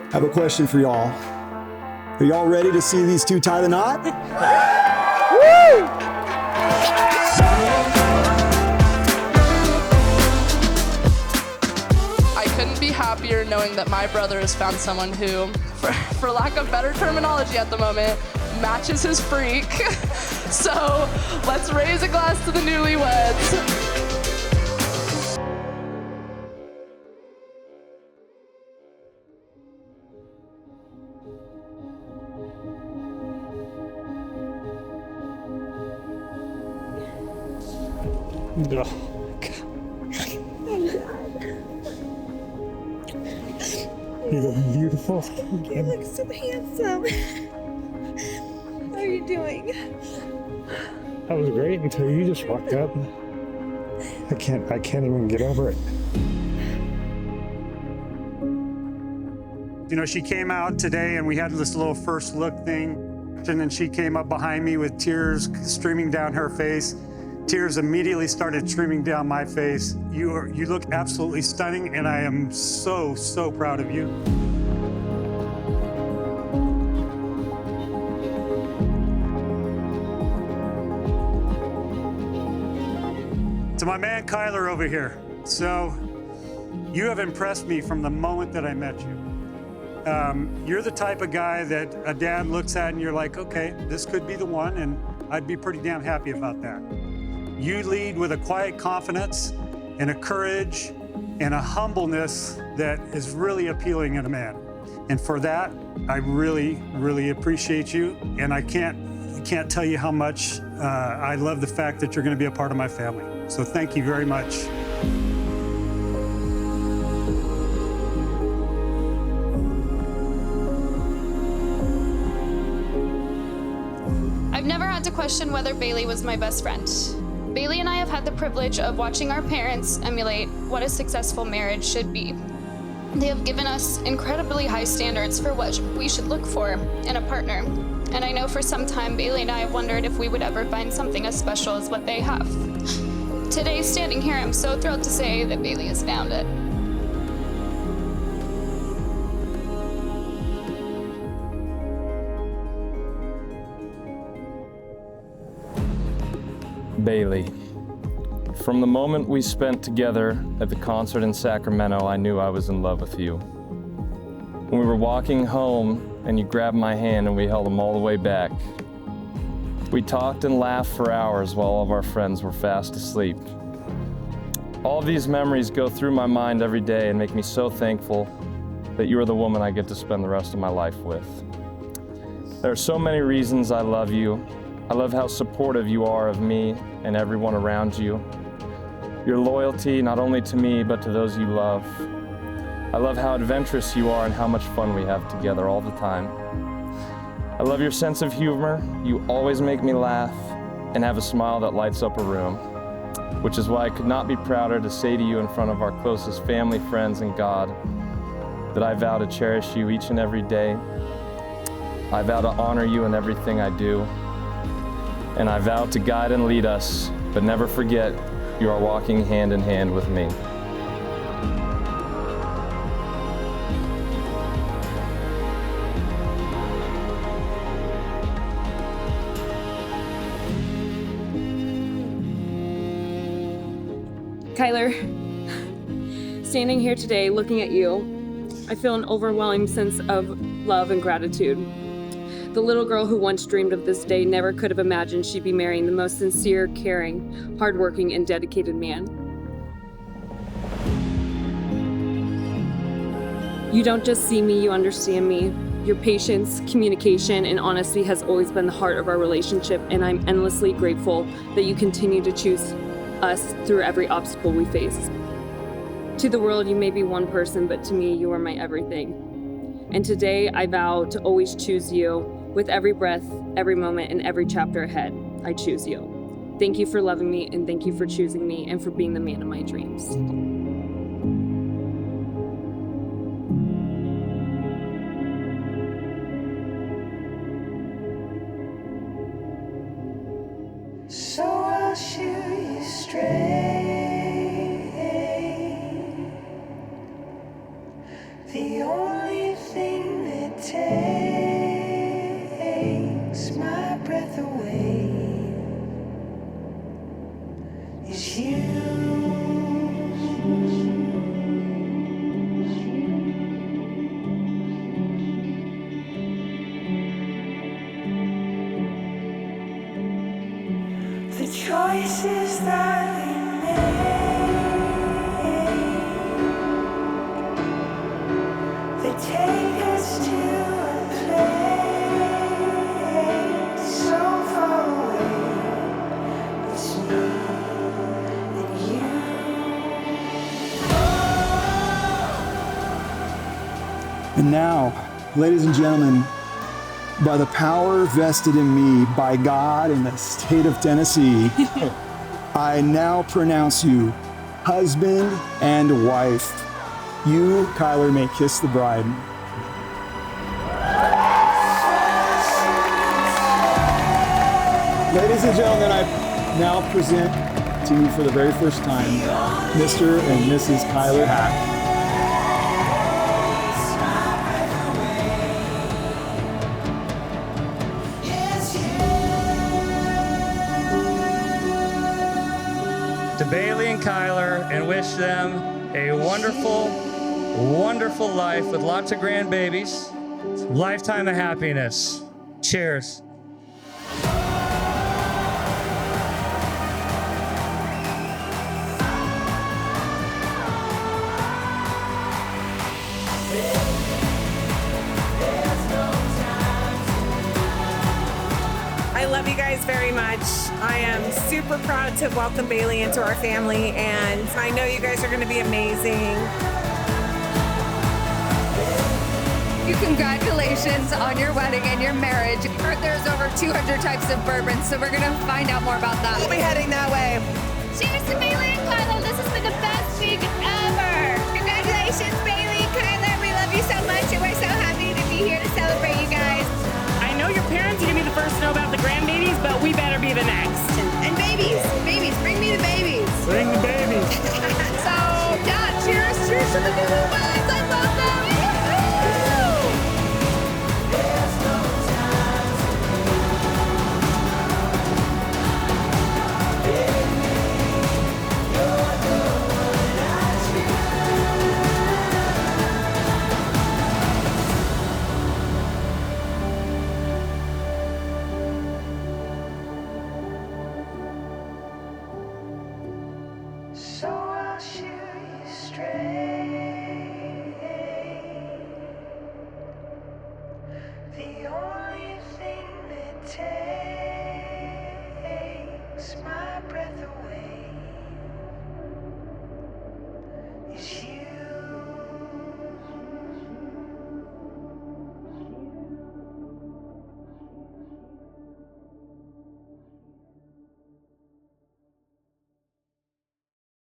I have a question for y'all. Are y'all ready to see these two tie the knot? I couldn't be happier knowing that my brother has found someone who, for lack of better terminology at the moment, matches his freak. So let's raise a glass to the newlyweds. Oh, you look beautiful. You look so handsome. How are you doing? That was great until you just walked up. I can't even get over it. You know, she came out today and we had this little first look thing, and then she came up behind me with tears streaming down her face. Tears immediately started streaming down my face. You look absolutely stunning, and I am so, so proud of you. To my man Kyler over here. So, you have impressed me from the moment that I met you. You're the type of guy that a dad looks at and you're like, okay, this could be the one, and I'd be pretty damn happy about that. You lead with a quiet confidence and a courage and a humbleness that is really appealing in a man. And for that, I really, really appreciate you. And I can't tell you how much I love the fact that you're going to be a part of my family. So thank you very much. I've never had to question whether Bailey was my best friend. Bailey and I have had the privilege of watching our parents emulate what a successful marriage should be. They have given us incredibly high standards for what we should look for in a partner. And I know for some time Bailey and I have wondered if we would ever find something as special as what they have. Today, standing here, I'm so thrilled to say that Bailey has found it. Bailey. From the moment we spent together at the concert in Sacramento, I knew I was in love with you. When we were walking home and you grabbed my hand and we held them all the way back, we talked and laughed for hours while all of our friends were fast asleep. All of these memories go through my mind every day and make me so thankful that you are the woman I get to spend the rest of my life with. There are so many reasons I love you. I love how supportive you are of me and everyone around you. Your loyalty, not only to me, but to those you love. I love how adventurous you are and how much fun we have together all the time. I love your sense of humor. You always make me laugh and have a smile that lights up a room, which is why I could not be prouder to say to you in front of our closest family, friends, and God that I vow to cherish you each and every day. I vow to honor you in everything I do. And I vow to guide and lead us, but never forget you are walking hand in hand with me. Kyler, standing here today looking at you, I feel an overwhelming sense of love and gratitude. The little girl who once dreamed of this day never could have imagined she'd be marrying the most sincere, caring, hardworking, and dedicated man. You don't just see me, you understand me. Your patience, communication, and honesty has always been the heart of our relationship, and I'm endlessly grateful that you continue to choose us through every obstacle we face. To the world, you may be one person, but to me, you are my everything. And today, I vow to always choose you. With every breath, every moment, and every chapter ahead, I choose you. Thank you for loving me, and thank you for choosing me, and for being the man of my dreams. So I'll shoot you straight. The only thing take us to a place so far away. It's me and you. And now, ladies and gentlemen, by the power vested in me by God in the state of Tennessee, I now pronounce you husband and wife. You, Kyler, may kiss the bride. Ladies and gentlemen, I now present to you for the very first time, Mr. and Mrs. Kyler Hack. To Bailey and Kyler, and wish them a wonderful, wonderful life with lots of grandbabies, lifetime of happiness. Cheers. I love you guys very much. I am super proud to welcome Bailey into our family, and I know you guys are going to be amazing. Congratulations on your wedding and your marriage. I heard there's over 200 types of bourbon, so we're going to find out more about that. We'll be heading that way. Cheers to Bailey and Kyler. This has been the best week ever. Congratulations, Bailey, Kyler. We love you so much, and we're so happy to be here to celebrate you guys. I know your parents are gonna be the first to know about the grandbabies, but we better be the next. And babies, bring me the babies. Bring the babies. So, yeah, cheers to the new